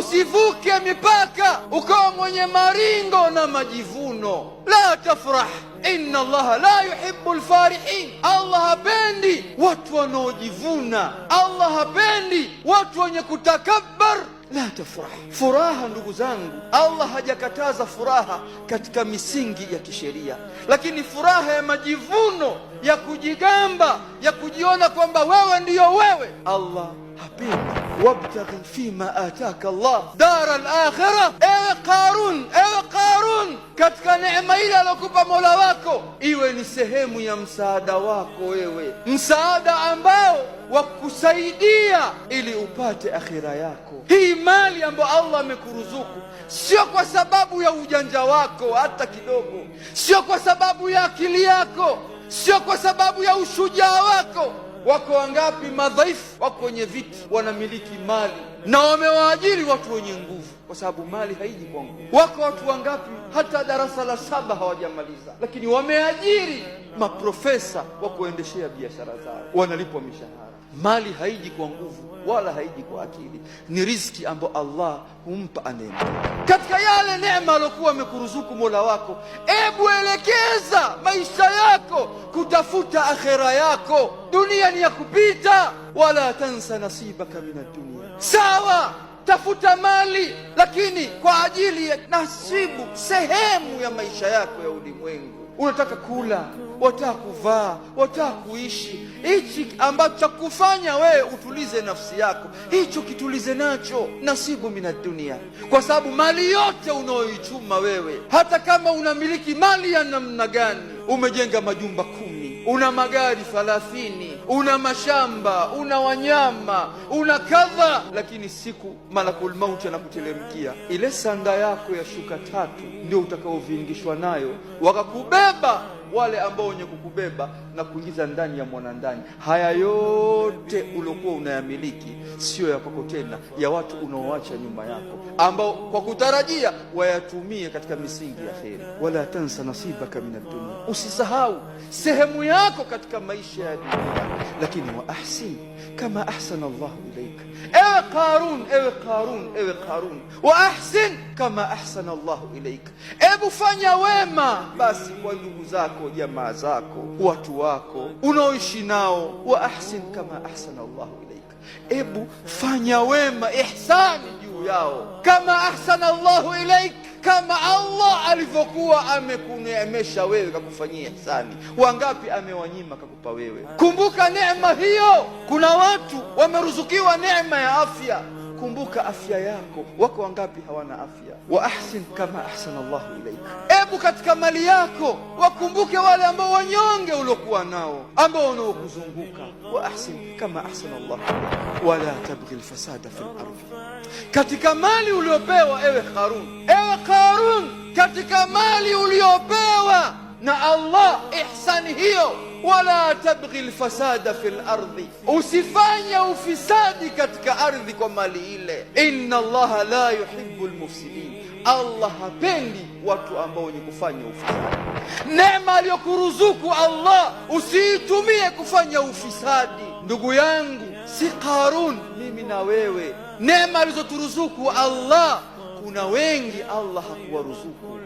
Usivuke mipaka ukawa mwenye maringo na majivuno. La tafrah, inna Allaha la yuhibbu alfarihin. Allah hapendi watu wanaojivuna. Allah hapendi watu wenye kutakabbar. La tafrah. Furaha, ndugu zangu, Allah hajakataza furaha katika misingi ya kisheria, lakini furaha ya majivuno, ya kujigamba, ya kujiona kwamba wewe ndiyo wewe, Allah hapendi. Wabtaghi fima ataka Allah dara al-akhirah. Ewe Qarun, katika neema ile alokupa Mola wako iwe ni sehemu ya msaada wako wewe, msaada ambao wakusaidia ili upate akhira yako. Hii mali ambayo Allah amekuruzuku sio kwa sababu ya ujanja wako hata kidogo, sio kwa sababu ya akili yako, sio kwa sababu ya ushujaa wako. Wako wangapi madhaifu wako wenye viti wanamiliki mali na wamewaajiri watu wenye nguvu, kwa sababu mali haiji kwa nguvu. Wako watu wangapi hata darasa la 7 hawajamaliza, lakini wameajiri maprofesa wa kuendeshea biashara zao, wanalipwa mishahara. Mali haiji kwa nguvu wala haiji kwa akili, ni riziki ambayo Allah humpa anayempa. Katika yale neema alokuwa amekuruzuku Mola wako, ebu elekeza maisha yako kutafuta akhera yako. Dunia ni ya kupita. Wala tansa nasibaka min ad-dunya. Sawa, tafuta mali, lakini kwa ajili ya nasibu, sehemu ya maisha yako ya ulimwengu. Unataka kula, wataka kuvaa, wataka kuishi, hichi ambacho cha kufanya wewe utulize nafsi yako, hicho kitulize nacho. Nasibu minad dunia, kwa sababu mali yote unaoichuma wewe, hata kama unamiliki mali ya namna gani, umejenga majumba 10, una magari 30, una mashamba, una wanyama, una kadha, lakini siku malakul mauti anakutelemkia, ile sanda yako ya shuka 3 ndio utakaovingishwa nayo, wakakubeba wale ambao wenye kukubeba na kuingiza ndani ya mwanandani. Haya yote uliokuwa unayamiliki sio ya kwako tena, ya watu unaoacha nyuma yako, ambao kwa kutarajia wayatumie katika misingi ya kheri. Wala tansa nasibaka min ad-dunya, usisahau sehemu yako katika maisha ya dunia, lakini wa ahsin kama ahsana Allah ilayka. Ewe Qarun, wa ahsin kama ahsana Allah ilayka. Ebu fanya wema basi kwa ndugu zako, jamaa zako, watu wako unaoishi nao. Wa ahsin kama ahsana Allah ilayka. Ebu fanya wema, ihsani juu yao, kama ahsana Allah ilayka, kama Allah alivyokuwa amekuneemesha wewe kakufanyia ihsani. Wangapi amewanyima kakupa wewe? Kumbuka neema hiyo. Kuna watu wameruzukiwa neema ya afya, kumbuka afya yako. Wako wangapi hawana afya? Wa ahsin kama ahsana Allah ilayka. Ebu katika mali yako wakumbuke wale ambao wanyonge uliokuwa nao, ambao wanaokuzunguka. Wa ahsin kama ahsana Allah ilayka. Wala tabghi alfasada fil ardh. Katika mali uliopewa ewe Qarun, katika mali uliopewa na Allah, ihsani hiyo, wala tabghi alfasada fil ardhi, usifanye ufisadi katika ardhi kwa mali ile. Inna Allaha la yuhibbu almufsidin, Allah hapendi watu ambao wenye kufanya ufisadi. Neema aliyokuruzuku Allah usiitumie kufanya ufisadi. Ndugu yangu, si Qarun, mimi na wewe. Neema alizoturuzuku Allah, kuna wengi Allah hakuwaruzuku.